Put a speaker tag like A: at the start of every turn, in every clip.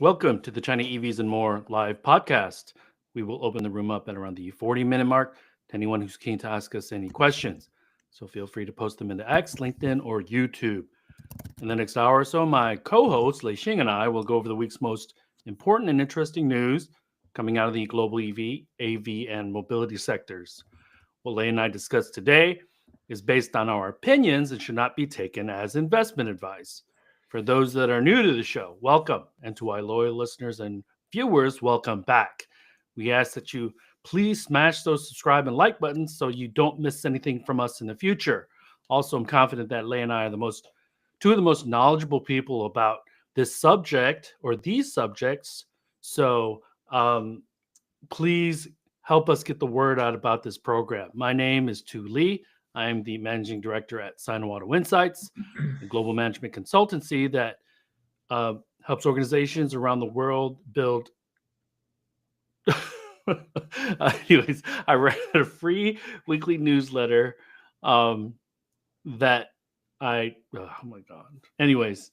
A: Welcome to the China EVs and More live podcast. We will open the room up at around the 40-minute mark to anyone who's keen to ask us any questions. So feel free to post them into X, LinkedIn, or YouTube. In the next hour or so, my co-host Lei Xing and I will go over the week's most important and interesting news coming out of the global EV, AV, and mobility sectors. What Lei and I discussed today is based on our opinions and should not be taken as investment advice. For those that are new to the show, welcome. And to our loyal listeners and viewers, welcome back. We ask that you please smash those subscribe and like buttons so you don't miss anything from us in the future. Also, I'm confident that Lei and I are two of the most knowledgeable people about this subject or these subjects. So please help us get the word out about this program. My name is Tu Lee. I am the managing director at Sino-Auto Insights, a global management consultancy that helps organizations around the world build. Anyways, I read a free weekly newsletter that oh my God. Anyways,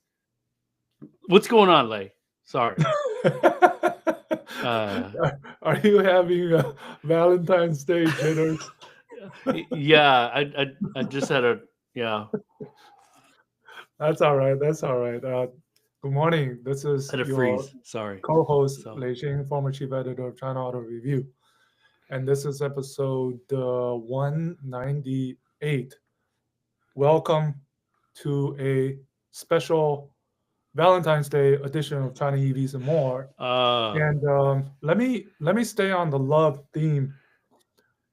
A: what's going on, Lei? Sorry.
B: Are you having Valentine's Day dinners?
A: Yeah, I just had
B: That's all right. That's all right. Good morning. This is
A: had a
B: your
A: freeze. Sorry.
B: co-host,
A: So
B: Lei Xing, former chief editor of China Auto Review. And this is episode 198. Welcome to a special Valentine's Day edition of China EVs and More. And let me stay on the love theme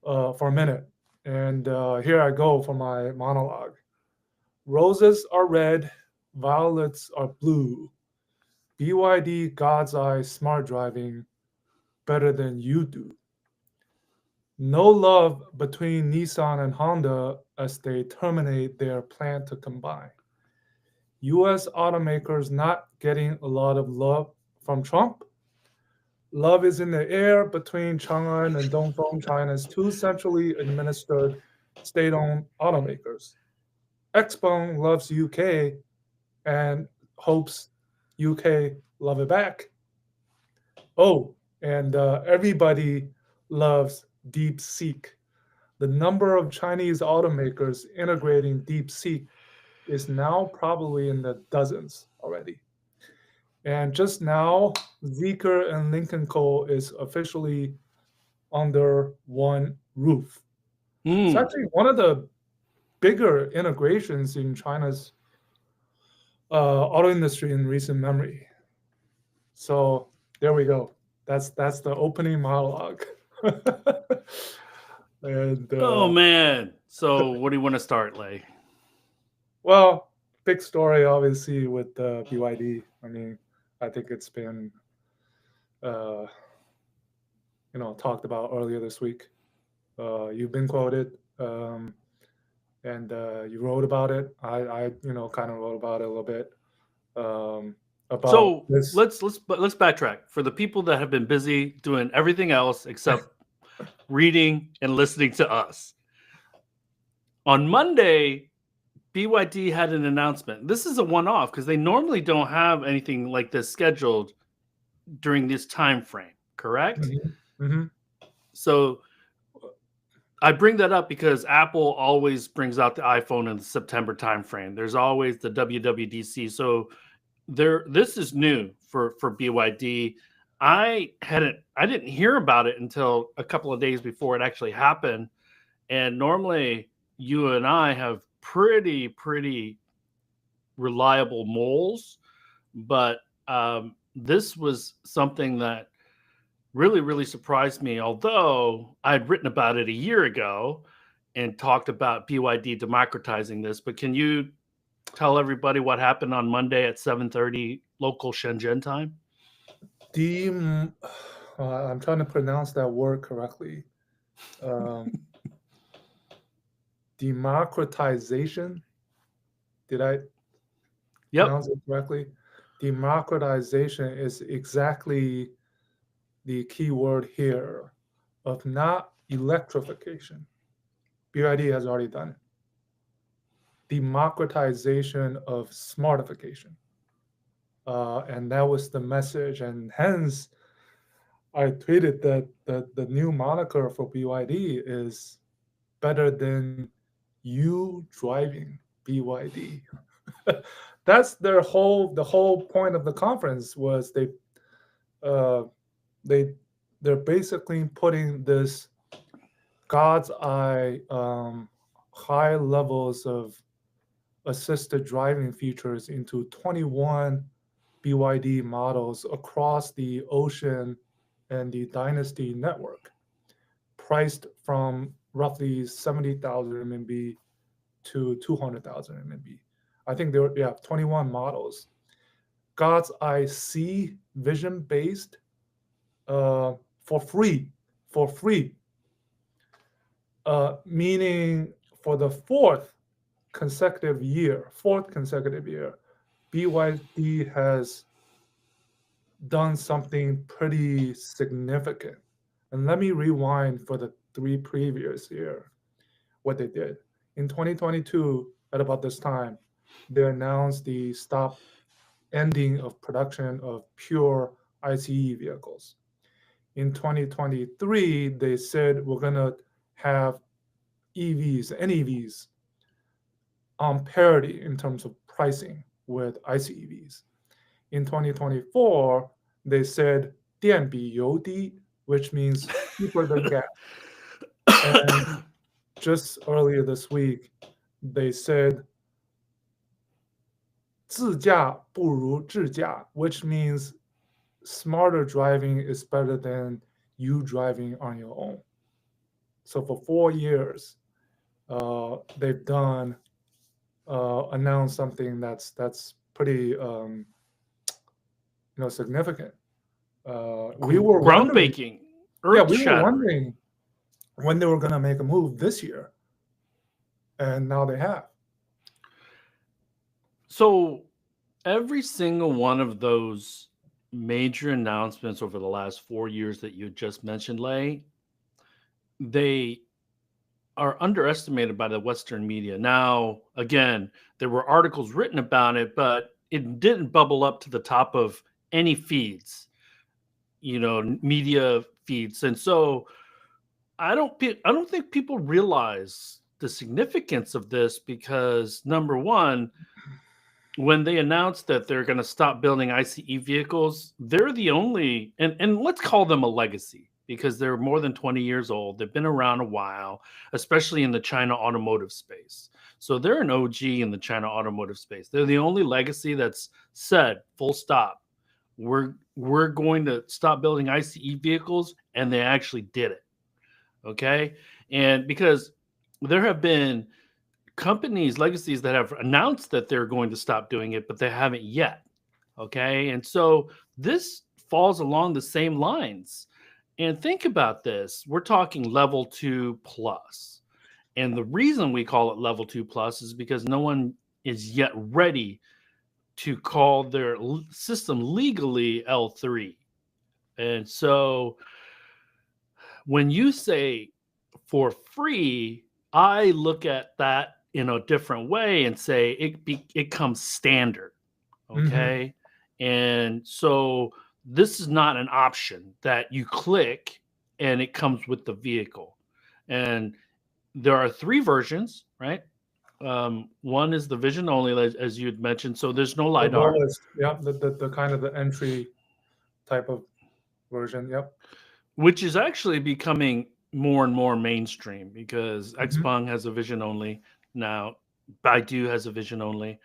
B: for a minute. And here I go for my monologue. Roses are red, violets are blue. BYD God's Eye smart driving better than you do. No love between Nissan and Honda as they terminate their plan to combine. US automakers not getting a lot of love from Trump. Love is in the air between Chang'an and Dongfeng, China's two centrally administered state-owned automakers. Xpeng loves UK and hopes UK love it back. Oh, and everybody loves DeepSeek. The number of Chinese automakers integrating DeepSeek is now probably in the dozens already. And just now, Zeekr and Lincoln Co. is officially under one roof. It's actually one of the bigger integrations in China's auto industry in recent memory. So there we go. That's the opening monologue. And
A: oh man. So what do you want to start, Lei?
B: well, big story obviously with BYD. I mean, I think it's been talked about earlier this week. You've been quoted, and you wrote about it. I kind of wrote about it a little bit. About
A: So
B: this.
A: let's backtrack for the people that have been busy doing everything else except reading and listening to us. On Monday, BYD had an announcement. This is a one-off because they normally don't have anything like this scheduled during this time frame, correct?
B: Mm-hmm. Mm-hmm.
A: So I bring that up because Apple always brings out the iPhone in the September timeframe. There's always the WWDC. So this is new for BYD. I didn't hear about it until a couple of days before it actually happened. And normally you and I have pretty reliable moles, but this was something that really surprised me, although I'd written about it a year ago and talked about BYD democratizing this. But can you tell everybody what happened on Monday at 7:30 local Shenzhen time?
B: I'm trying to pronounce that word correctly. Democratization. Did I pronounce it correctly? Democratization is exactly the key word here of not electrification. BYD has already done it. Democratization of smartification. and that was the message. And hence, I tweeted that the new moniker for BYD is better than you driving BYD. That's the whole point of the conference was uh, they're basically putting this God's eye high levels of assisted driving features into 21 BYD models across the Ocean and the Dynasty network, priced from roughly 70,000 RMB to 200,000 RMB. I think there were 21 models. God's Eye C vision based for free, meaning for the fourth consecutive year, BYD has done something pretty significant. And let me rewind for the 3 previous year, what they did. In 2022, at about this time, they announced the ending of production of pure ICE vehicles. In 2023, they said we're going to have NEVs on parity in terms of pricing with ICE EVs. In 2024, they said 电比油低, which means cheaper than gas. And just earlier this week, they said 自驾不如智驾, which means smarter driving is better than you driving on your own. So for 4 years, they've done announced something that's pretty significant. We were
A: groundbreaking,
B: wondering when they were going to make a move this year, and now they have.
A: So every single one of those major announcements over the last 4 years that you just mentioned, Lei, they are underestimated by the Western media. Now, again, there were articles written about it, but it didn't bubble up to the top of any feeds, media feeds. And so I don't think people realize the significance of this because, number one, when they announced that they're going to stop building ICE vehicles, they're the only, and let's call them a legacy because they're more than 20 years old. They've been around a while, especially in the China automotive space. So they're an OG in the China automotive space. They're the only legacy that's said, full stop, we're going to stop building ICE vehicles, and they actually did it. Okay? And because there have been companies, legacies that have announced that they're going to stop doing it, but they haven't yet. Okay. And so this falls along the same lines. And think about this. We're talking level 2 plus. And the reason we call it level 2 plus is because no one is yet ready to call their system legally L3. And so when you say for free, I look at that in a different way and say it comes standard. Okay. Mm-hmm. And so this is not an option that you click and it comes with the vehicle. And there are 3 versions, right? One is the vision only, as you had mentioned. So there's no LiDAR.
B: The kind of the entry type of version. Yep.
A: Which is actually becoming more and more mainstream because XPeng has a vision only. Now, Baidu has a vision only.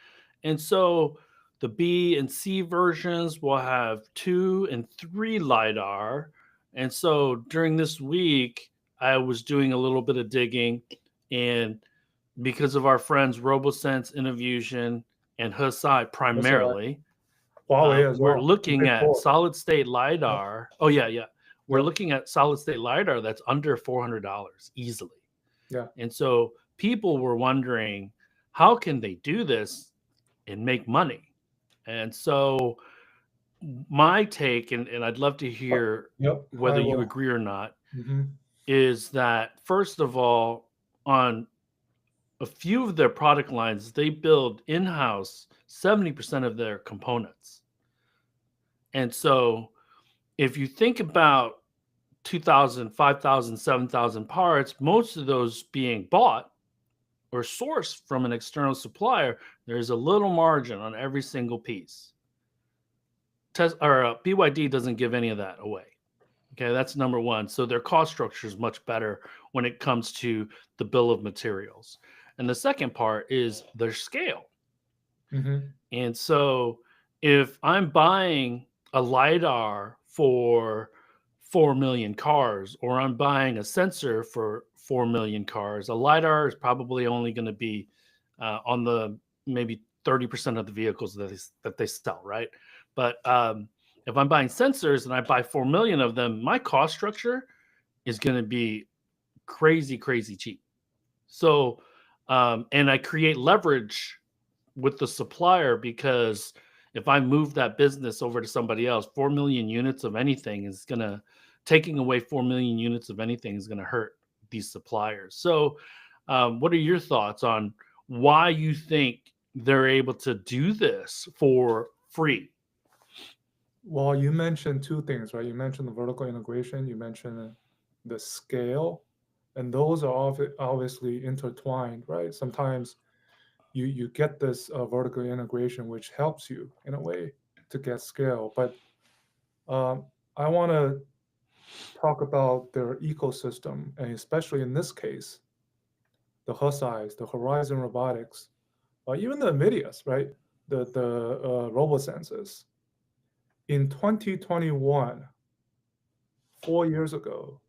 A: And so the B and C versions will have 2 and 3 LiDAR. And so during this week, I was doing a little bit of digging. And because of our friends RoboSense, Innovusion, and Hesai primarily, we're looking at solid state LiDAR. Oh, yeah. We're looking at solid state LiDAR that's under $400 easily.
B: Yeah.
A: And so people were wondering, how can they do this and make money? And so my take, and I'd love to hear whether you agree or not, is that, first of all, on a few of their product lines, they build in-house 70% of their components. And so if you think about 2,000, 5,000, 7,000 parts, most of those being bought or sourced from an external supplier, there's a little margin on every single piece. BYD doesn't give any of that away. Okay, that's number one. So their cost structure is much better when it comes to the bill of materials. And the second part is their scale. And so if I'm buying a LiDAR for 4 million cars, or I'm buying a sensor for 4 million cars, a LiDAR is probably only going to be on the maybe 30% of the vehicles that they sell, right? But if I'm buying sensors and I buy 4 million of them, my cost structure is going to be crazy, crazy cheap. So, and I create leverage with the supplier, because if I move that business over to somebody else, 4 million units of anything is going to, taking away 4 million units of anything is going to hurt these suppliers. So what are your thoughts on why you think they're able to do this for free?
B: Well, you mentioned two things, right? You mentioned the vertical integration, you mentioned the scale, and those are obviously intertwined, right? Sometimes you get this vertical integration, which helps you in a way to get scale. But I want to talk about their ecosystem, and especially in this case, the Hesais, the Horizon Robotics, even the NVIDIAs, right? The RoboSenses. In 2021, 4 years ago,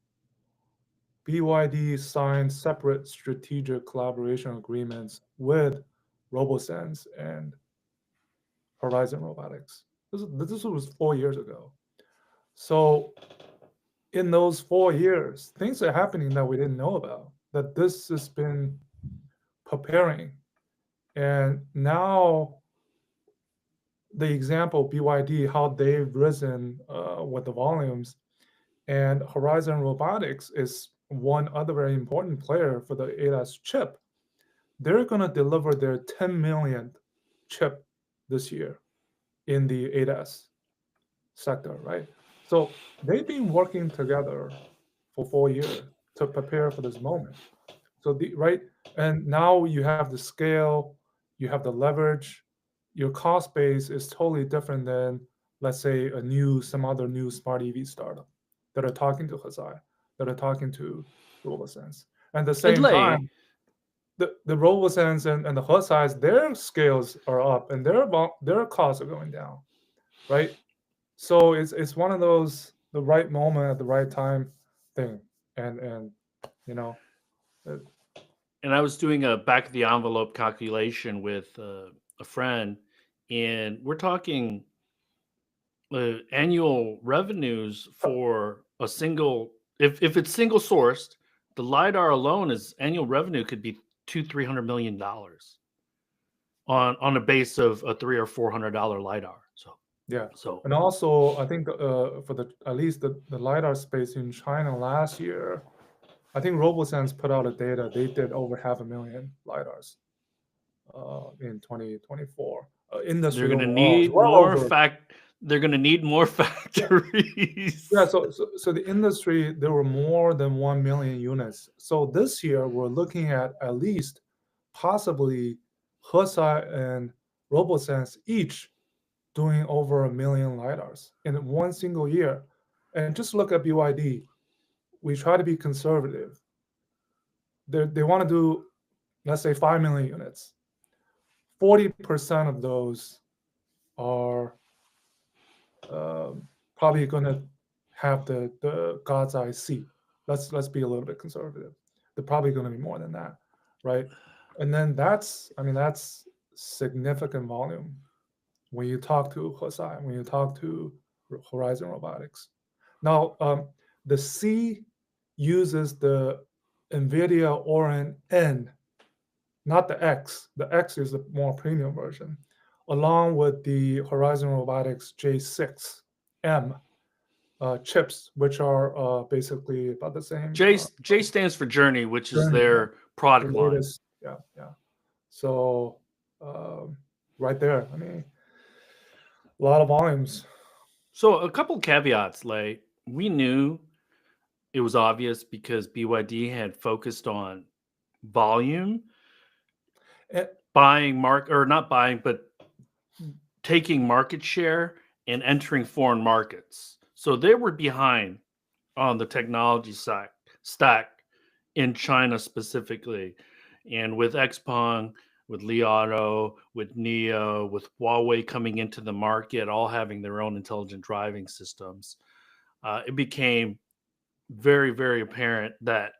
B: BYD signed separate strategic collaboration agreements with RoboSense and Horizon Robotics. This was 4 years ago. So in those 4 years, things are happening that we didn't know about, that this has been preparing. And now the example, BYD, how they've risen with the volumes, and Horizon Robotics is one other very important player for the ADAS chip. They're going to deliver their 10 millionth chip this year in the ADAS sector, right? So they've been working together for 4 years to prepare for this moment. So and now you have the scale, you have the leverage, your cost base is totally different than, let's say, some other new smart EV startup that are talking to Hesai, that are talking to RoboSense. And at the same time, the RoboSense and the Hesais, their scales are up and their costs are going down, right? So it's one of those, the right moment at the right time thing, and you know.
A: And I was doing a back of the envelope calculation with a friend, and we're talking annual revenues for a single, if it's single sourced, the LiDAR alone is annual revenue could be $200-300 million on a base of a $300 or $400 LiDAR. So
B: yeah. So, and also I think for at least the LiDAR space in China last year, I think RoboSense put out a data, they did over 500,000 LiDARs in 2024. Industry
A: they're going to need more they're going to need more factories.
B: Yeah, so the industry, there were more than 1 million units. So this year we're looking at least possibly Hesai and RoboSense each doing over 1 million LiDARs in one single year. And just look at BYD. We try to be conservative. They want to do, let's say, 5 million units. 40% of those are probably going to have the God's eye seat. Let's be a little bit conservative. They're probably going to be more than that, right? And then that's significant volume when you talk to Hesai, when you talk to Horizon Robotics. Now, the C uses the NVIDIA Orin N, not the X. The X is the more premium version, along with the Horizon Robotics J6M chips, which are basically about the same.
A: J stands for Journey, which is their product line.
B: Yeah. So right there, I mean, a lot of volumes.
A: So a couple caveats, like we knew it was obvious because BYD had focused on volume,
B: Eh,
A: not buying, but taking market share and entering foreign markets. So they were behind on the technology stack in China specifically. And with XPeng, with Li Auto, with NIO, with Huawei coming into the market, all having their own intelligent driving systems, it became very, very apparent that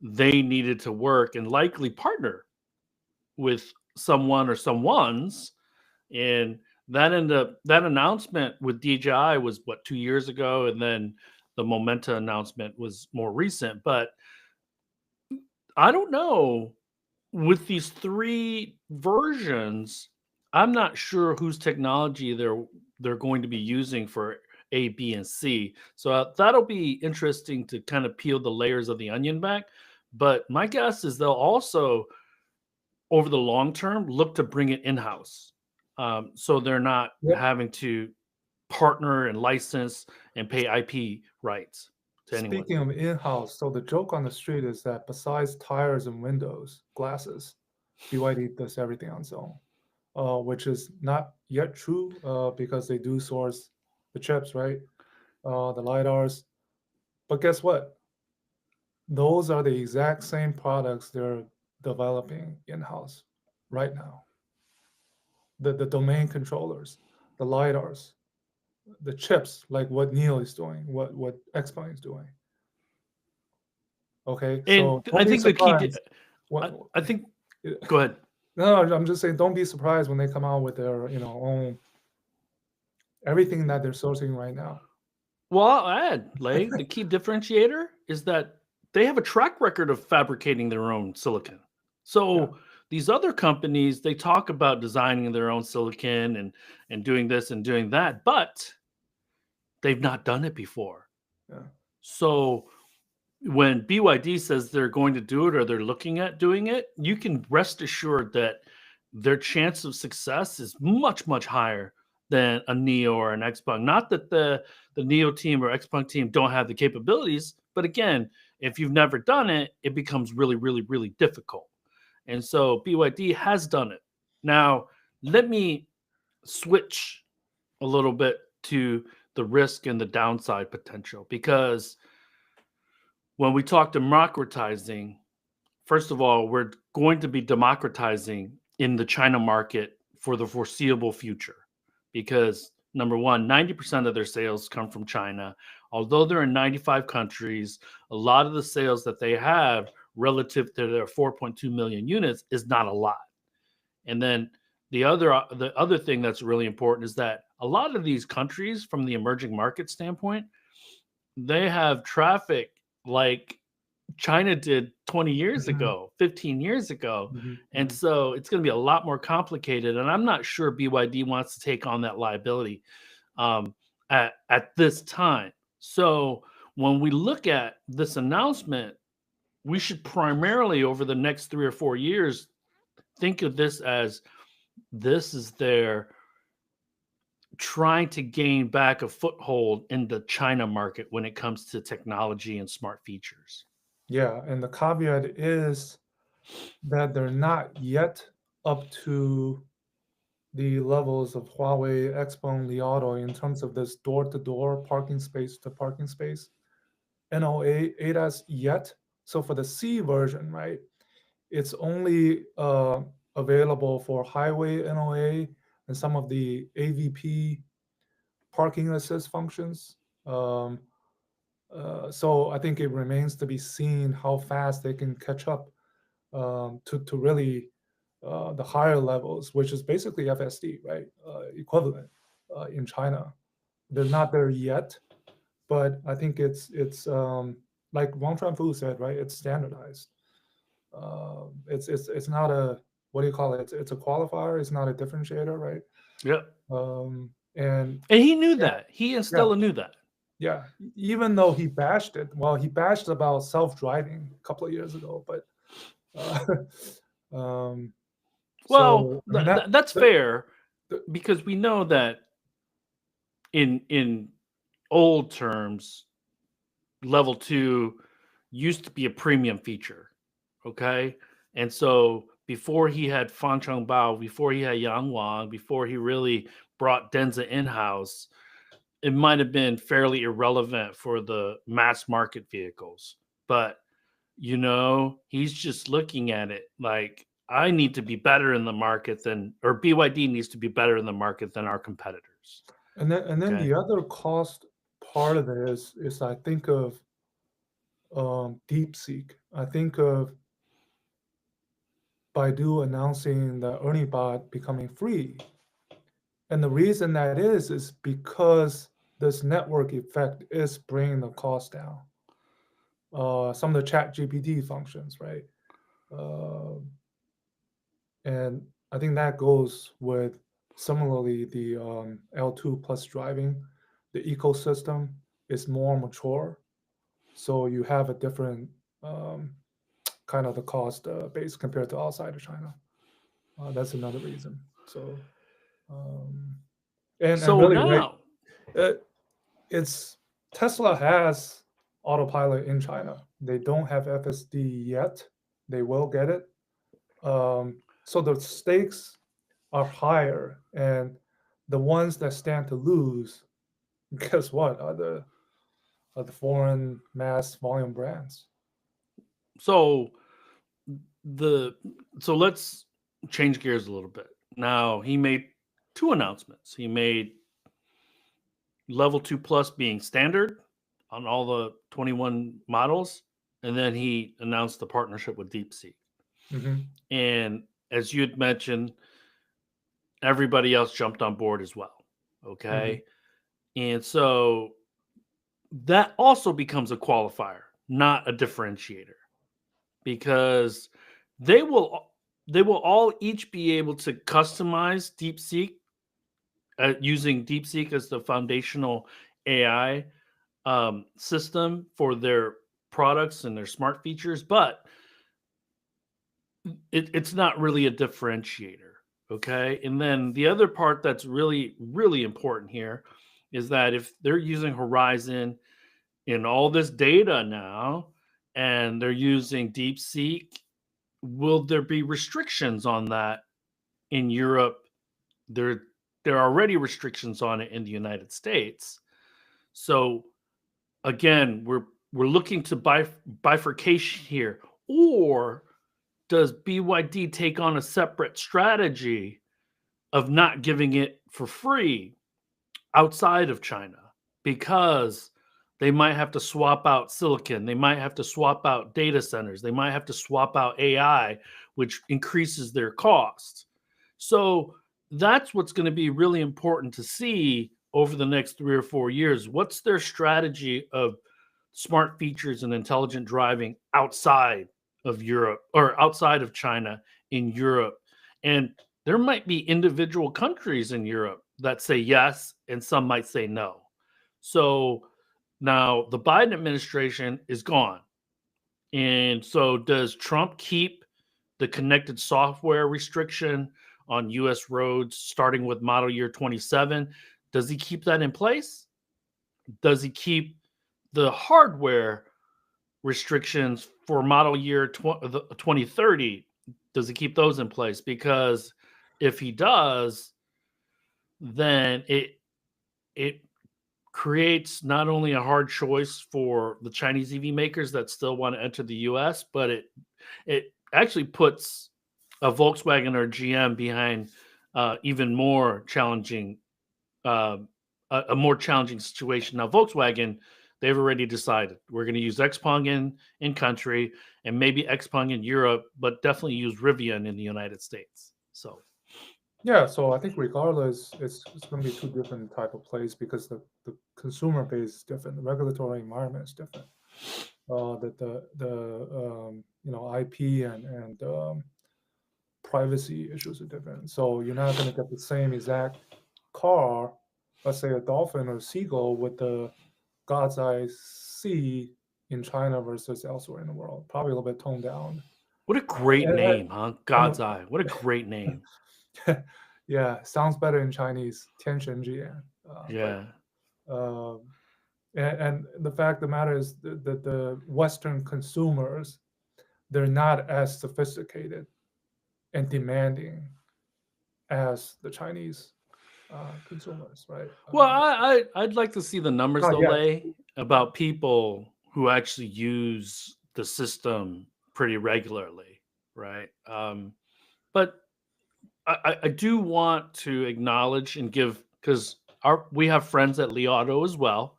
A: they needed to work and likely partner with someone or someones. And that announcement with DJI was what, 2 years ago, and then the Momenta announcement was more recent. But I don't know, with these three versions, I'm not sure whose technology they're going to be using for A, B, and C. So that'll be interesting to kind of peel the layers of the onion back. But my guess is they'll also, over the long term, look to bring it in-house. So they're not
B: Yep.
A: having to partner and license and pay IP rights to anyone.
B: Speaking of in-house, so the joke on the street is that besides tires and windows, glasses, BYD does everything on its own, which is not yet true because they do source the chips, right? The LiDARs. But guess what? Those are the exact same products they're developing in-house right now. The domain controllers, the LiDARs, the chips, like what NIO is doing, what XPeng is doing. Okay, so
A: And I think the key. I think. Go ahead.
B: No, I'm just saying, don't be surprised when they come out with their own everything that they're sourcing right now.
A: Well, I'll add, Lei, the key differentiator is that they have a track record of fabricating their own silicon. So these other companies, they talk about designing their own silicon and doing this and doing that, but they've not done it before.
B: Yeah.
A: So when BYD says they're going to do it or they're looking at doing it, you can rest assured that their chance of success is much, much higher than a NIO or an XPeng. Not that the NIO team or XPeng team don't have the capabilities, but again, if you've never done it, it becomes really, really, really difficult. And so BYD has done it. Now, let me switch a little bit to the risk and the downside potential, because when we talk democratizing, first of all, we're going to be democratizing in the China market for the foreseeable future, because number one, 90% of their sales come from China. Although they're in 95 countries, a lot of the sales that they have relative to their 4.2 million units is not a lot. And then the other thing that's really important is that a lot of these countries, from the emerging market standpoint, they have traffic like China did 20 years ago, 15 years ago. And so it's going to be a lot more complicated. And I'm not sure BYD wants to take on that liability at this time. So when we look at this announcement, we should primarily, over the next 3 or 4 years, think of this as this is their trying to gain back a foothold in the China market when it comes to technology and smart features.
B: Yeah, and the caveat is that they're not yet up to the levels of Huawei, XPeng, Li Auto in terms of this door-to-door parking space to parking space NOA ADAS yet. So for the C version, right, it's only available for highway NOA and some of the AVP parking assist functions. So I think it remains to be seen how fast they can catch up to really the higher levels, which is basically FSD, right? Equivalent in China. They're not there yet, but I think it's like Wang Chuanfu said, right? It's standardized. It's not a, what do you call it? It's a qualifier. It's not a differentiator, right?
A: Yeah.
B: And
A: he knew that. He and Stella knew that.
B: Yeah, even though he bashed it. Well, he bashed about self-driving a couple of years ago, but
A: well, that's fair, because we know that in old terms, level 2 used to be a premium feature. Okay. And so before he had Fan Changbao, before he had Yang Wang, before he really brought Denza in-house, it might have been fairly irrelevant for the mass market vehicles. But, he's just looking at it like, I need to be better in the market or BYD needs to be better in the market than our competitors.
B: And then
A: Okay.
B: the other cost part of it is I think of DeepSeek. I think of Baidu announcing the Ernie Bot becoming free. And the reason that is because this network effect is bringing the cost down. Some of the ChatGPT functions, right? And I think that goes with similarly the L2 plus driving. The ecosystem is more mature, so you have a different kind of the cost base compared to outside of China. That's another reason. So, and really,
A: now,
B: right, it's Tesla has autopilot in China. They don't have FSD yet. They will get it. So the stakes are higher, and the ones that stand to lose, guess what, are the foreign mass volume brands.
A: So let's change gears a little bit. Now, he made 2 announcements. He made level 2 plus being standard on all the 21 models, and then he announced the partnership with DeepSeek. And as you had mentioned, everybody else jumped on board as well. Okay. And so that also becomes a qualifier, not a differentiator, because they will all each be able to customize DeepSeek using DeepSeek as the foundational AI system for their products and their smart features, but it's not really a differentiator. Okay. And then the other part that's really, really important here is that if they're using Horizon in all this data now and they're using DeepSeek, will there be restrictions on that in Europe? There are already restrictions on it in the United States. So again, we're looking to bifurcation here. Or does BYD take on a separate strategy of not giving it for free outside of China? Because they might have to swap out silicon. They might have to swap out data centers. They might have to swap out AI, which increases their cost. So that's what's going to be really important to see over the next 3 or 4 years. What's their strategy of smart features and intelligent driving outside of Europe or outside of China in Europe? And there might be individual countries in Europe that say yes, and some might say no. So now the Biden administration is gone. And so does Trump keep the connected software restriction on US roads starting with model year 27? Does he keep that in place? Does he keep the hardware restrictions for model year 2030? Does he keep those in place? Because if he does, then it creates not only a hard choice for the Chinese EV makers that still want to enter the US, but it actually puts a Volkswagen or GM behind even more challenging, a more challenging situation. Now, Volkswagen, they've already decided we're going to use XPeng in country and maybe XPeng in Europe, but definitely use Rivian in the United States. So.
B: Yeah, so I think regardless, it's going to be 2 different type of plays because the consumer base is different, the regulatory environment is different. The IP and privacy issues are different. So you're not going to get the same exact car, let's say a Dolphin or a Seagull, with the God's Eye C in China versus elsewhere in the world. Probably a little bit toned down.
A: What a great name, huh? God's Eye. What a great name.
B: Yeah, sounds better in Chinese. 天神之眼.
A: Yeah.
B: And the fact of the matter is that the Western consumers, they're not as sophisticated and demanding as the Chinese consumers, right?
A: Well, I'd like to see the numbers
B: Not
A: though,
B: yet.
A: Lay, about people who actually use the system pretty regularly, right? But I do want to acknowledge and give, because we have friends at Li Auto as well.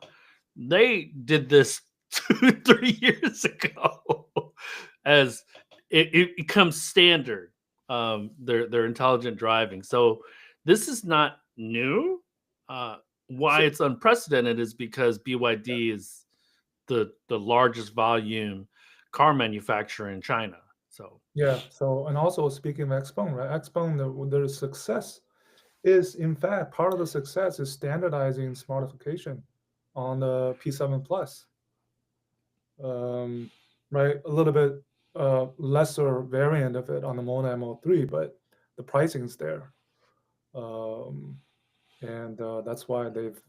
A: They did this 2-3 years ago as it becomes standard. Their intelligent driving. So this is not new. Why
B: So-
A: it's unprecedented is because BYD is the largest volume car manufacturer in China. So
B: Yeah. So, and also speaking of XPeng, right? XPeng, their success is, in fact, part of the success is standardizing smartification on the P7 Plus. Right, a little bit lesser variant of it on the Mona MO3, but the pricing's there, and that's why they've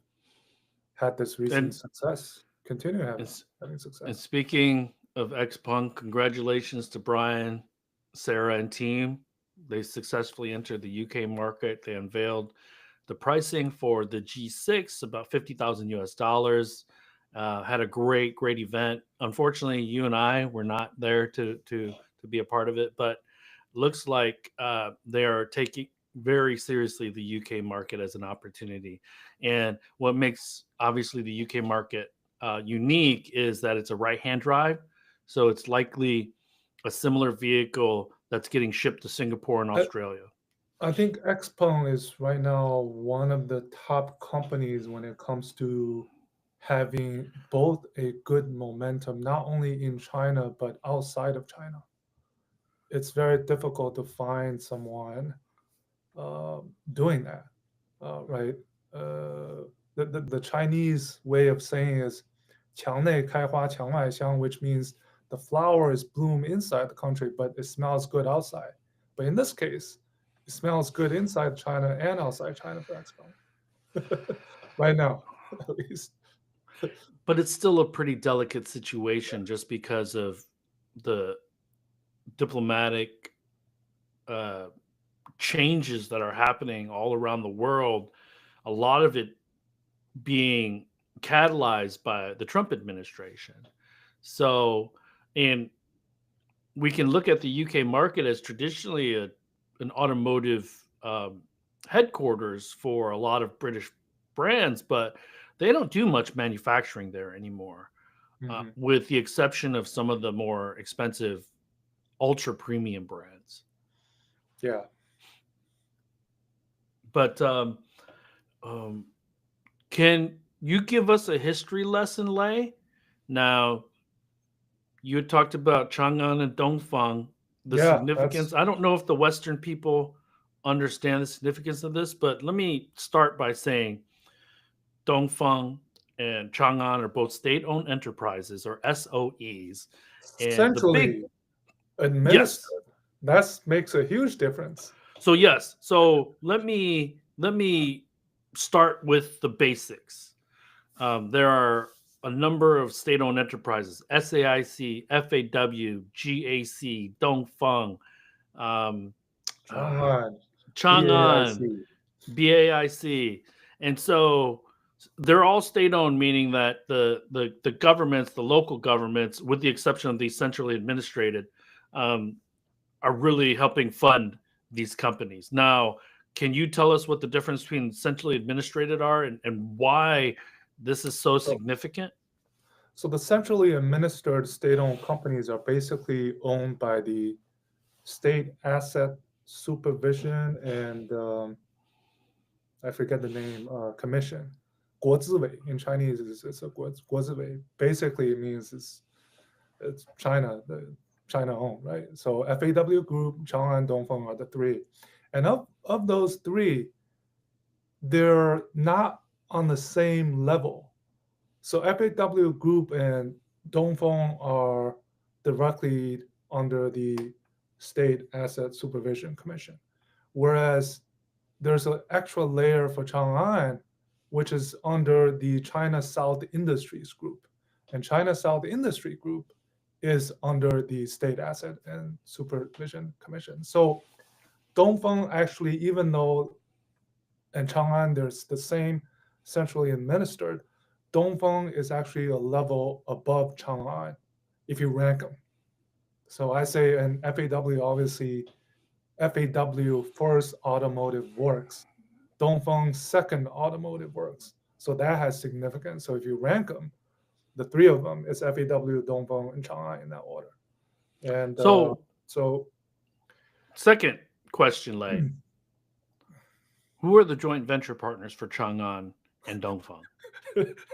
B: had this recent success. Continue having
A: and
B: success.
A: speaking of XPeng, congratulations to Brian, Sarah, and team. They successfully entered the UK market. They unveiled the pricing for the G6, about $50,000 US. Had a great event. Unfortunately, you and I were not there to be a part of it, but looks like they are taking very seriously the UK market as an opportunity. And what makes obviously the UK market unique is that it's a right-hand drive, so it's likely a similar vehicle that's getting shipped to Singapore and Australia.
B: I think XPeng is right now one of the top companies when it comes to having both a good momentum, not only in China, but outside of China. It's very difficult to find someone doing that, right? The Chinese way of saying is 墙内开花墙外香, which means the flower is bloom inside the country, but it smells good outside. But in this case, it smells good inside China and outside China for XPeng. Right now, at least.
A: But it's still a pretty delicate situation just because of the diplomatic changes that are happening all around the world. A lot of it being catalyzed by the Trump administration. So, and we can look at the UK market as traditionally an automotive headquarters for a lot of British brands, but they don't do much manufacturing there anymore, with the exception of some of the more expensive ultra premium brands.
B: Yeah.
A: But can you give us a history lesson, Lei? Now, you had talked about Chang'an and Dongfeng, the significance. I don't know if the Western people understand the significance of this, but let me start by saying Dongfeng and Chang'an are both state-owned enterprises, or SOEs. And
B: centrally administered. Yes. That makes a huge difference.
A: So yes. So let me start with the basics. There are a number of state-owned enterprises: SAIC, FAW, GAC, Dongfeng, Chang'an, BAIC, and so they're all state-owned, meaning that the governments, the local governments, with the exception of the centrally administrated, are really helping fund these companies. Now, can you tell us what the difference between centrally administrated are and why this is so significant?
B: So the centrally administered state-owned companies are basically owned by the State Asset Supervision and I forget the name, commission. 国资委 in Chinese is a 国资委. Basically, it means it's China, China owned, right? So FAW Group, Chang'an, Dongfeng are the three. And of those three, they're not on the same level. So FAW Group and Dongfeng are directly under the State Asset Supervision Commission, whereas there's an extra layer for Chang'an, which is under the China South Industries Group. And China South Industry Group is under the State Asset and Supervision Commission. So Dongfeng actually, even though in Chang'an there's the same centrally administered, Dongfeng is actually a level above Chang'an if you rank them. So I say in FAW, obviously, FAW first automotive works. Dongfeng second automotive works. So that has significance. So if you rank them, the three of them is FAW, Dongfeng, and Chang'an in that order. And so
A: second question, Lei. Who are the joint venture partners for Chang'an and Dongfeng?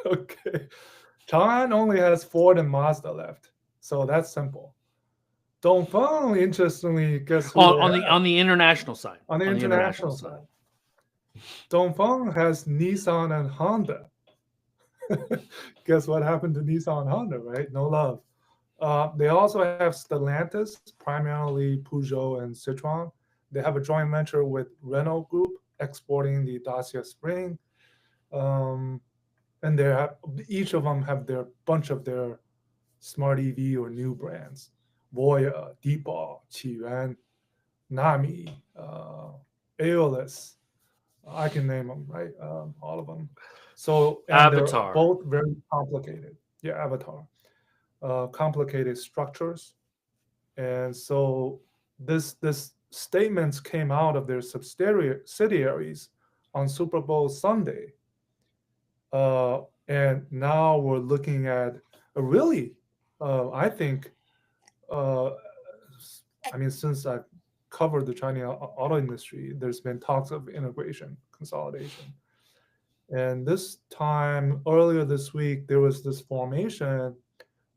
B: Okay. Chang'an only has Ford and Mazda left. So that's simple. Dongfeng, interestingly, guess who
A: on the international side.
B: On the international side. Dongfeng has Nissan and Honda. Guess what happened to Nissan and Honda, right? No love. They also have Stellantis, primarily Peugeot and Citroën. They have a joint venture with Renault Group exporting the Dacia Spring. And each of them have their bunch of their smart EV or new brands. Voya, Deepal, Qiyuan, Nami, Aeolus. I can name them, right? All of them. So
A: Avatar.
B: They're both very complicated. Yeah, Avatar. Complicated structures. And so this statements came out of their subsidiaries on Super Bowl Sunday. And now we're looking at a really, I think, since I've covered the Chinese auto industry, there's been talks of integration, consolidation. And this time, earlier this week, there was this formation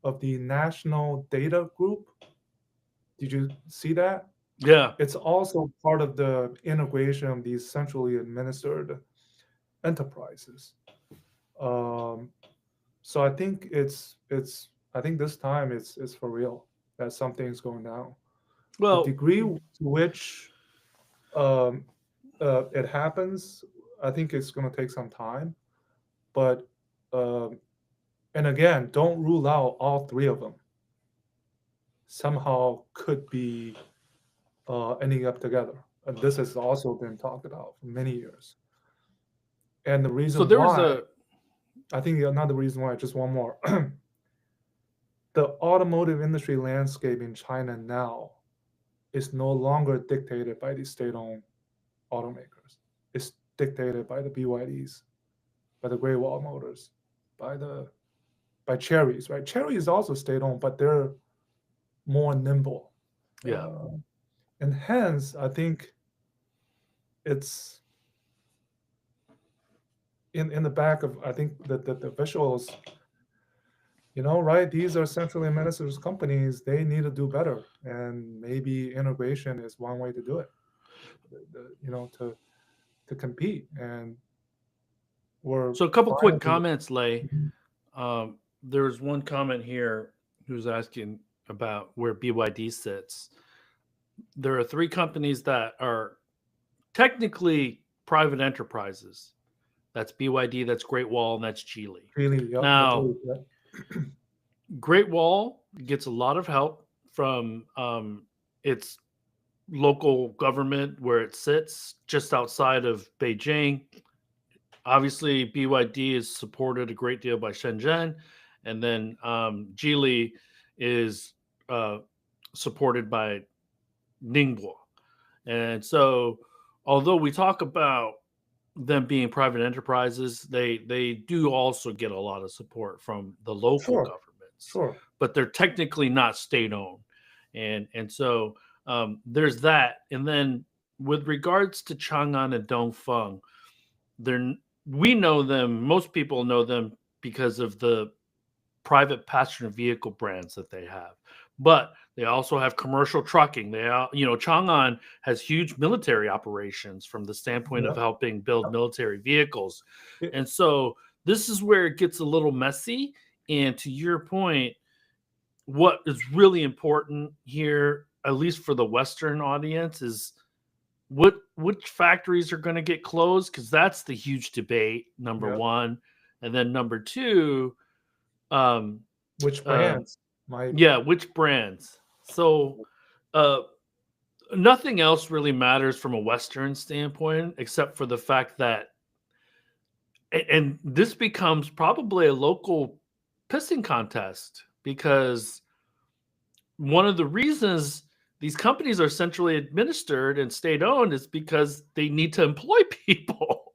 B: of the National Data Group. Did you see that?
A: Yeah.
B: It's also part of the integration of these centrally administered enterprises. So I think I think this time it's for real that something's going down.
A: Well,
B: the degree to which it happens, I think it's going to take some time. But and again, don't rule out all three of them. Somehow could be ending up together. And this has also been talked about for many years. And the reason why, I think another reason why, just one more, the automotive industry landscape in China now is no longer dictated by the state-owned automakers. It's dictated by the BYDs, by the Great Wall Motors, by Chery's, right? Chery is also state-owned, but they're more nimble.
A: Yeah.
B: And hence, I think it's in the back of, I think that the visuals, right? These are centrally administered companies. They need to do better, and maybe integration is one way to do it. To compete. And
A: so a couple quick comments, Lei. There's one comment here who's asking about where BYD sits. There are three companies that are technically private enterprises. That's BYD, that's Great Wall, and that's Geely.
B: Yep,
A: now, Great Wall gets a lot of help from its local government where it sits just outside of Beijing. Obviously, BYD is supported a great deal by Shenzhen, and then Geely is supported by Ningbo. And so, although we talk about them being private enterprises, they do also get a lot of support from the local governments.
B: Sure.
A: But they're technically not state-owned. And so there's that. And then with regards to Chang'an and Dongfeng, we know them, most people know them because of the private passenger vehicle brands that they have. But they also have commercial trucking. Chang'an has huge military operations from the standpoint of helping build military vehicles. And so this is where it gets a little messy. And to your point, what is really important here, at least for the Western audience, is which factories are going to get closed, because that's the huge debate, number one. And then number two,
B: which brands
A: which brands. So nothing else really matters from a Western standpoint, except for the fact that, and this becomes probably a local pissing contest, because one of the reasons these companies are centrally administered and state-owned is because they need to employ people.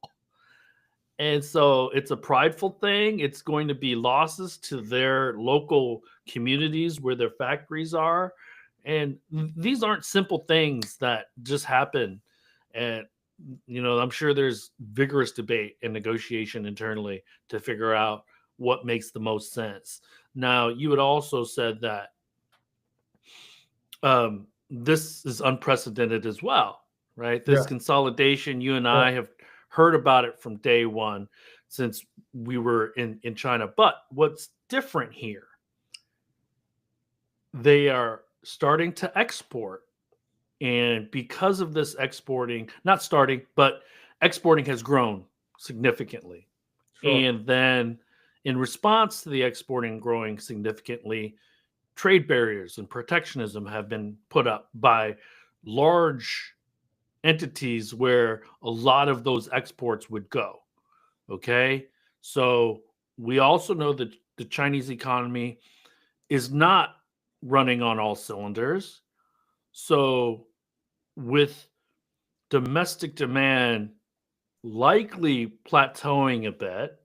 A: And so it's a prideful thing. It's going to be losses to their local communities where their factories are. And these aren't simple things that just happen. And, I'm sure there's vigorous debate and negotiation internally to figure out what makes the most sense. Now, you had also said that this is unprecedented as well, right? This consolidation, you and I have heard about it from day one since we were in China. But what's different here, they are starting to export. And because of this exporting has grown significantly. Sure. And then in response to the exporting growing significantly, trade barriers and protectionism have been put up by large entities where a lot of those exports would go. Okay. So we also know that the Chinese economy is not running on all cylinders. So with domestic demand likely plateauing a bit,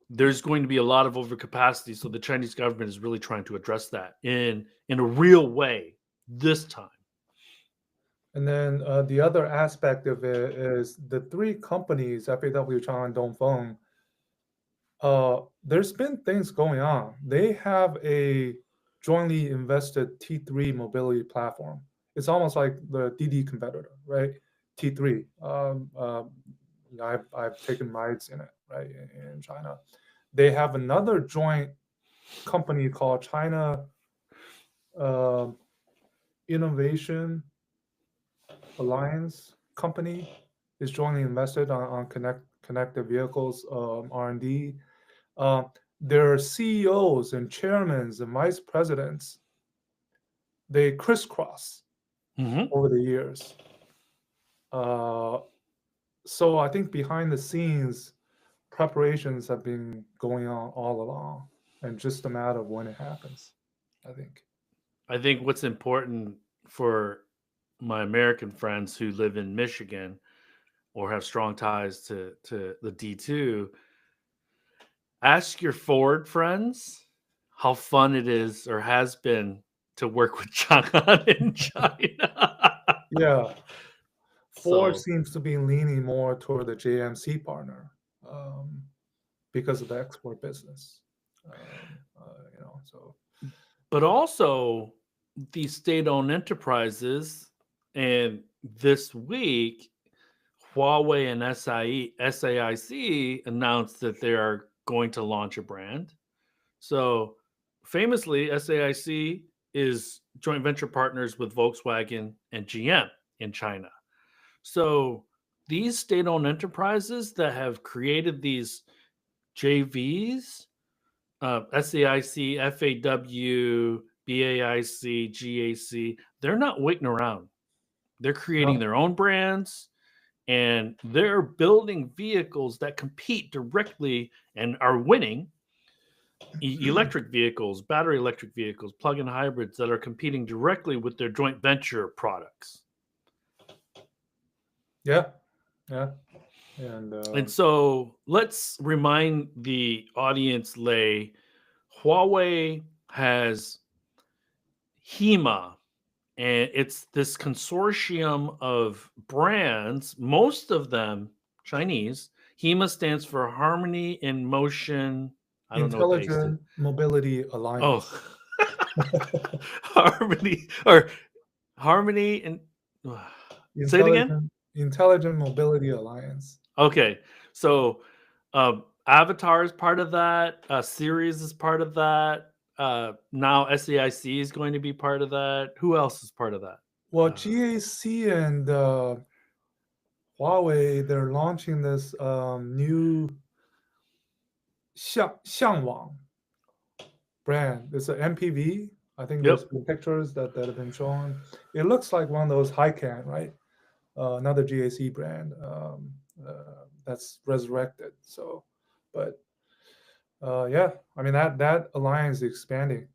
A: there's going to be a lot of overcapacity. So the Chinese government is really trying to address that in a real way this time.
B: And then the other aspect of it is the three companies, FAW, Changan, Dongfeng, there's been things going on. They have a jointly invested T3 mobility platform. It's almost like the DiDi competitor, right? T3. I've taken rides in it, right, in China. They have another joint company called China Innovation Alliance Company. Is jointly invested on connected vehicles R&D. Their CEOs and chairmen and vice presidents, they crisscross over the years. So I think behind the scenes, preparations have been going on all along, and just a matter of when it happens, I think.
A: What's important for my American friends who live in Michigan or have strong ties to the D2, ask your Ford friends how fun it is or has been to work with Changan in China.
B: Yeah. Ford seems to be leaning more toward the JMC partner because of the export business.
A: But also these state-owned enterprises, and this week, Huawei and SAIC announced that they are going to launch a brand. So famously, SAIC is joint venture partners with Volkswagen and GM in China. So these state-owned enterprises that have created these JVs, SAIC, FAW, BAIC, GAC, they're not waiting around. They're creating their own brands, and they're building vehicles that compete directly and are winning. Electric vehicles, battery electric vehicles, plug-in hybrids that are competing directly with their joint venture products.
B: Yeah.
A: And so let's remind the audience, Lei, Huawei has HEMA, and it's this consortium of brands, most of them Chinese. HEMA stands for Harmony in Motion.
B: Intelligent Mobility Alliance.
A: Harmony and say it again.
B: Intelligent Mobility Alliance.
A: Okay, so Avatar is part of that. Series is part of that. Now SAIC is going to be part of that. Who else is part of that?
B: Well, GAC and Huawei, they're launching this new Xiangwang brand. It's an MPV. I think there's been pictures that have been shown. It looks like one of those Hycan, right? Another GAC brand that's resurrected. So, but yeah, I mean that alliance is expanding.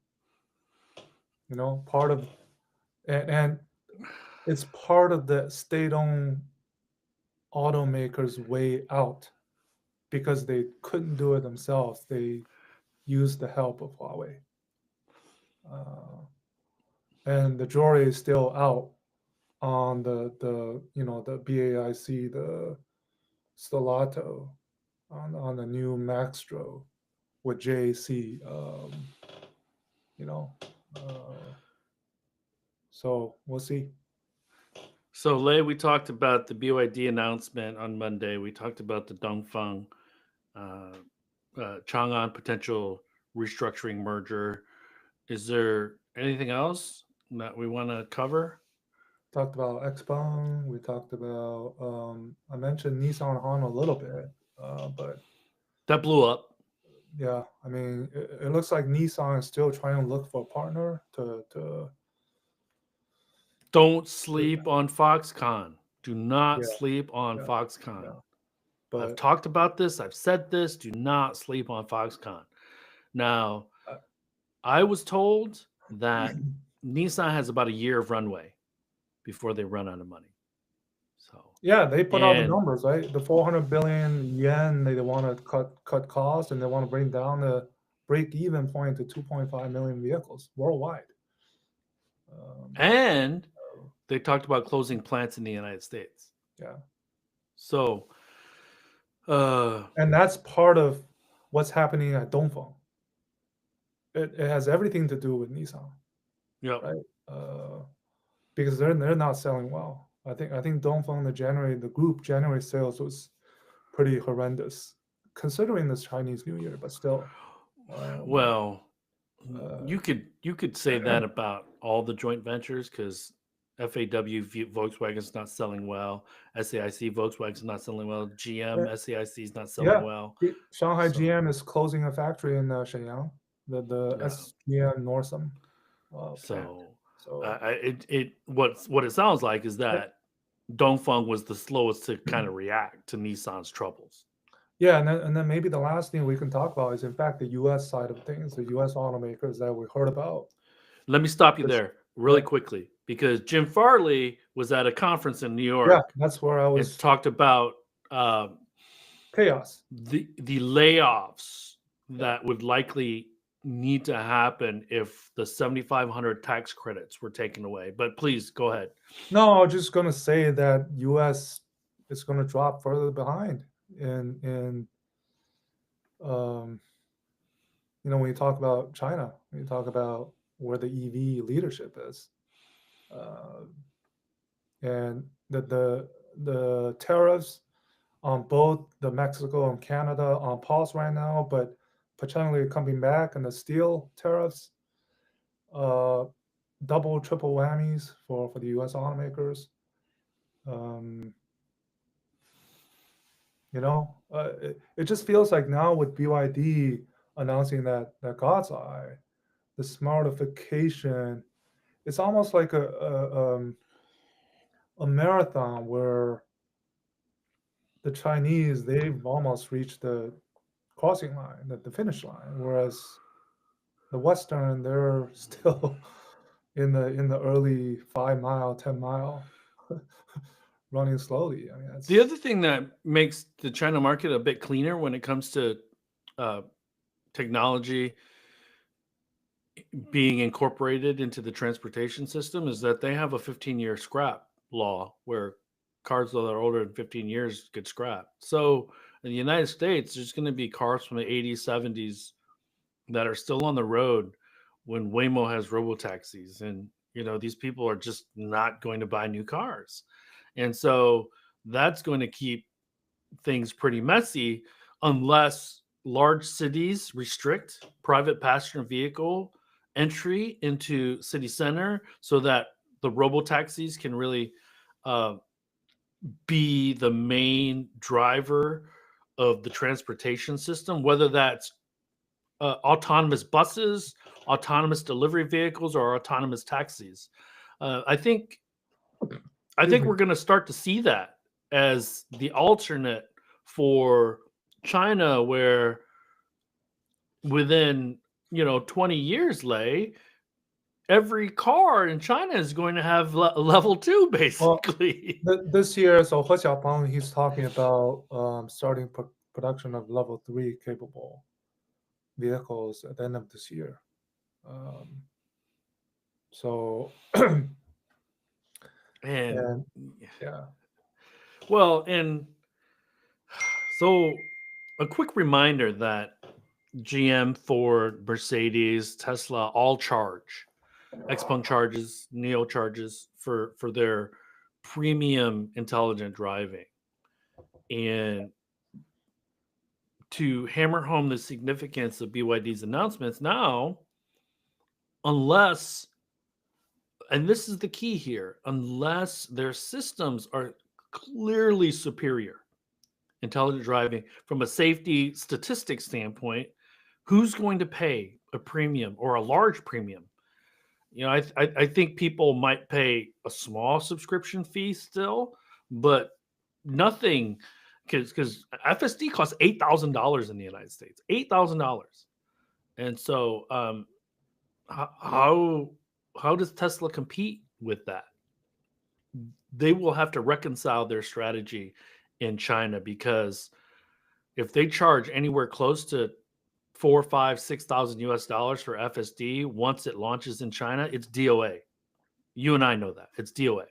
B: You know, part of and it's part of the state-owned automakers' way out because they couldn't do it themselves. They used the help of Huawei, and the jury is still out on the BAIC, the Stellato, on the new Maxtro with JAC. So we'll see.
A: So, Lei, we talked about the BYD announcement on Monday. We talked about the Dongfeng Chang'an potential restructuring merger. Is there anything else that we want to cover?
B: Talked about XPeng. We talked about I mentioned Nissan Honda a little bit, but
A: that blew up.
B: Yeah, I mean, it looks like Nissan is still trying to look for a partner to.
A: Don't sleep on Foxconn. Do not sleep on Foxconn. Yeah. But I've talked about this. I've said this. Do not sleep on Foxconn. Now, I was told that Nissan has about a year of runway before they run out of money. So
B: yeah, they put out the numbers, right? The 400 billion yen. They want to cut costs, and they want to bring down the break-even point to 2.5 million vehicles worldwide.
A: And they talked about closing plants in the United States.
B: Yeah.
A: So,
B: and that's part of what's happening at Dongfeng. It has everything to do with Nissan.
A: Yeah.
B: Right. Because they're not selling well. I think Dongfeng the group January sales was pretty horrendous, considering this Chinese New Year, but still.
A: Well, you could say that about all the joint ventures, because FAW Volkswagen's not selling well, SAIC Volkswagen's not selling well, GM SAIC is not selling well.
B: Shanghai GM is closing a factory in Shenyang, the SGM Northam.
A: What it sounds like is that Dongfeng was the slowest to kind of react to Nissan's troubles.
B: Yeah, and then maybe the last thing we can talk about is, in fact, the U.S. side of things, the U.S. automakers that we heard about.
A: Let me stop you there really quickly, because Jim Farley was at a conference in New York.
B: Yeah, that's where I was.
A: And talked about
B: chaos,
A: the layoffs that would likely need to happen if the 7,500 tax credits were taken away. But please go ahead.
B: No, I was just going to say that U.S. is going to drop further behind in when you talk about China, when you talk about where the EV leadership is, and the tariffs on both the Mexico and Canada on pause right now, but potentially coming back, and the steel tariffs, double, triple whammies for the U.S. automakers. It just feels like now with BYD announcing that God's Eye, the smartification, it's almost like a marathon where the Chinese, they've almost reached the crossing line, the finish line, whereas the Western, they're still in the early 5 mile, 10 mile. Running slowly. I mean, that's...
A: The other thing that makes the China market a bit cleaner when it comes to technology being incorporated into the transportation system is that they have a 15-year scrap law where cars that are older than 15 years get scrapped. So in the United States, there's going to be cars from the 80s, 70s that are still on the road when Waymo has robotaxis, and these people are just not going to buy new cars. And so that's going to keep things pretty messy unless large cities restrict private passenger vehicle entry into city center so that the robo-taxis can really be the main driver of the transportation system, whether that's autonomous buses, autonomous delivery vehicles, or autonomous taxis. I think we're going to start to see that as the alternate for China, where within 20 years, every car in China is going to have level 2, basically.
B: This year, so He Xiaopeng, he's talking about starting production of level 3 capable vehicles at the end of this year. So,
A: and
B: yeah.
A: Well, and so a quick reminder that GM, Ford, Mercedes, Tesla all charge XPeng charges, NIO charges for their premium intelligent driving. And to hammer home the significance of BYD's announcements now, unless, and this is the key here, unless their systems are clearly superior, intelligent driving from a safety statistics standpoint, who's going to pay a premium or a large premium? I think people might pay a small subscription fee still, but nothing, because FSD costs $8,000 in the United States, $8,000. And so how does Tesla compete with that? They will have to reconcile their strategy in China, because if they charge anywhere close to $4,000, $5,000, $6,000 for FSD once it launches in China, it's DOA. You and I know that it's DOA.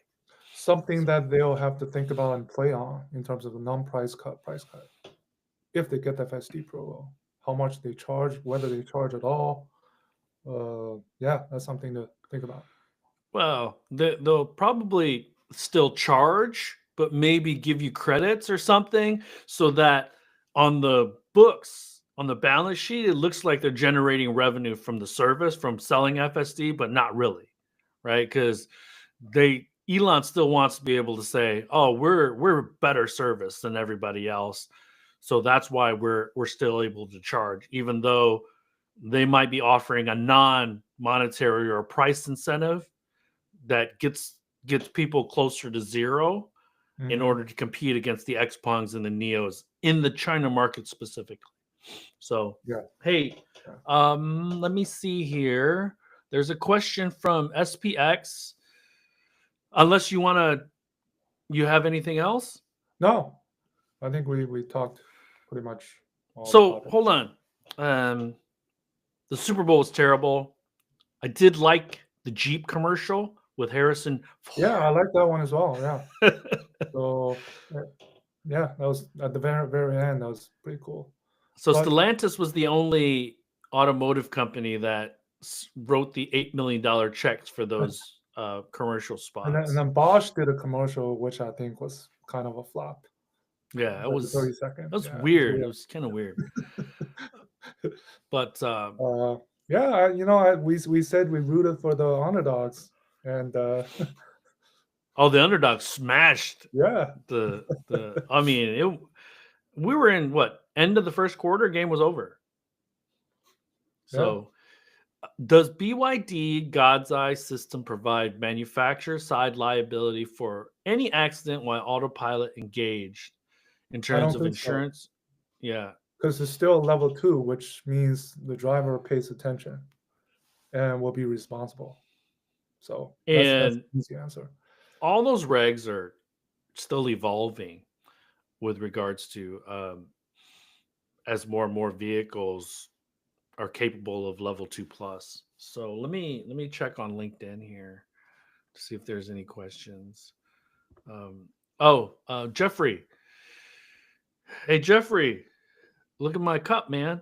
B: Something that they'll have to think about and play on in terms of a non-price cut, if they get the FSD Pro, how much they charge, whether they charge at all. That's something to think about.
A: Well, they'll probably still charge, but maybe give you credits or something, so that on the books, on the balance sheet, it looks like they're generating revenue from the service, from selling FSD, but not really, right? Because Elon still wants to be able to say, "Oh, we're better service than everybody else," so that's why we're still able to charge, even though they might be offering a non-monetary or price incentive that gets people closer to zero in order to compete against the XPengs and the NIOs in the China market specifically. So, hey, let me see here. There's a question from SPX. Unless you have anything else?
B: No, I think we talked pretty much.
A: So hold on. The Super Bowl was terrible. I did like the Jeep commercial with Harrison.
B: Yeah, I like that one as well. Yeah. So, that was at the very, very end. That was pretty cool.
A: So Stellantis was the only automotive company that wrote the $8 million checks for those commercial spots.
B: And then Bosch did a commercial, which I think was kind of a flop.
A: Yeah, it was
B: 30 seconds.
A: That was weird. It was kind of weird. But
B: we said we rooted for the underdogs, and
A: the underdogs smashed.
B: Yeah.
A: I mean, we were in end of the first quarter, game was over. So, does BYD God's Eye system provide manufacturer side liability for any accident while autopilot engaged in terms of insurance?
B: So.
A: Yeah.
B: Because it's still level 2, which means the driver pays attention and will be responsible. So that's the easy answer.
A: All those regs are still evolving with regards to as more and more vehicles are capable of level 2+. So let me check on LinkedIn here to see if there's any questions. Jeffrey. Hey, Jeffrey, look at my cup, man.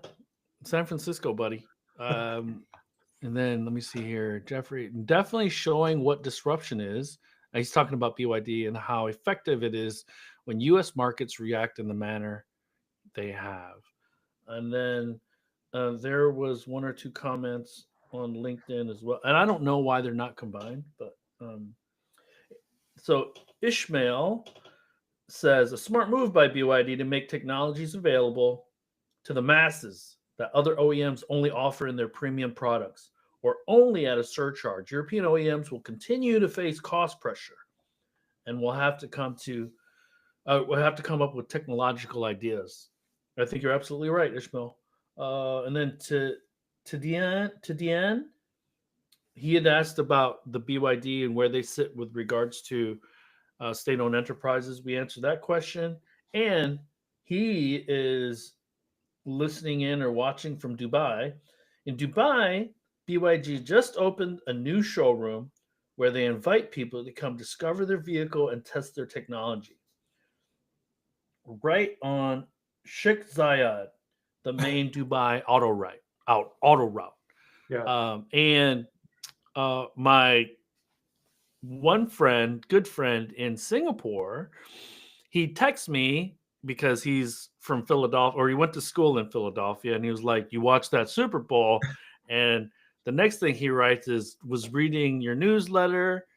A: San Francisco, buddy. And then let me see here. Jeffrey, definitely showing what disruption is. He's talking about BYD and how effective it is when U.S. markets react in the manner they have. And then there was one or two comments on LinkedIn as well. And I don't know why they're not combined, but So Ishmael says a smart move by BYD to make technologies available to the masses that other OEMs only offer in their premium products or only at a surcharge. European OEMs will continue to face cost pressure and will have to come up with technological ideas. I think you're absolutely right, Ishmael. And then to Deanne, he had asked about the BYD and where they sit with regards to state-owned enterprises. We answered that question, and he is listening in or watching from Dubai. In Dubai, BYD just opened a new showroom where they invite people to come discover their vehicle and test their technology. Right on Sheikh Zayed, the main Dubai auto route.
B: Yeah.
A: And my good friend in Singapore, he texts me because he's from Philadelphia, or he went to school in Philadelphia, and he was like, "You watched that Super Bowl," and the next thing he writes was reading your newsletter.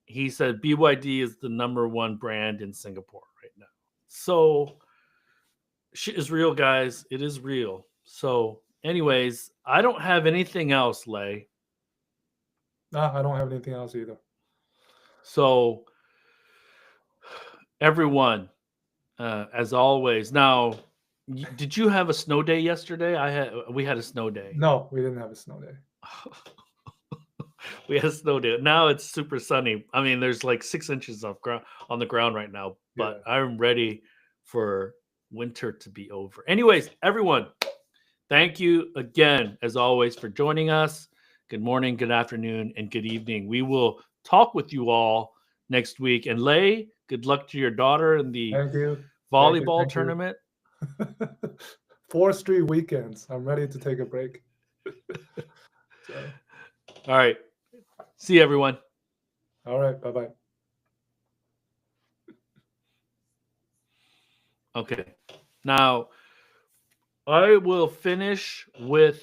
A: He said BYD is the number one brand in Singapore right now. So shit is real, guys. It is real. So, anyways, I don't have anything else, Lay.
B: I don't have anything else either.
A: So, everyone, as always. Now, did you have a snow day yesterday? We had a snow day.
B: No, we didn't have a snow day.
A: We had a snow day. Now it's super sunny. I mean, there's like 6 inches of on the ground right now, but yeah. I'm ready for winter to be over. Anyways, everyone, thank you again, as always, for joining us. Good morning, good afternoon, and good evening. We will talk with you all next week. And Lay, good luck to your daughter in the volleyball tournament.
B: 4 straight weekends. I'm ready to take a break.
A: All right. See you, everyone.
B: All right. Bye-bye.
A: Okay. Now, I will finish with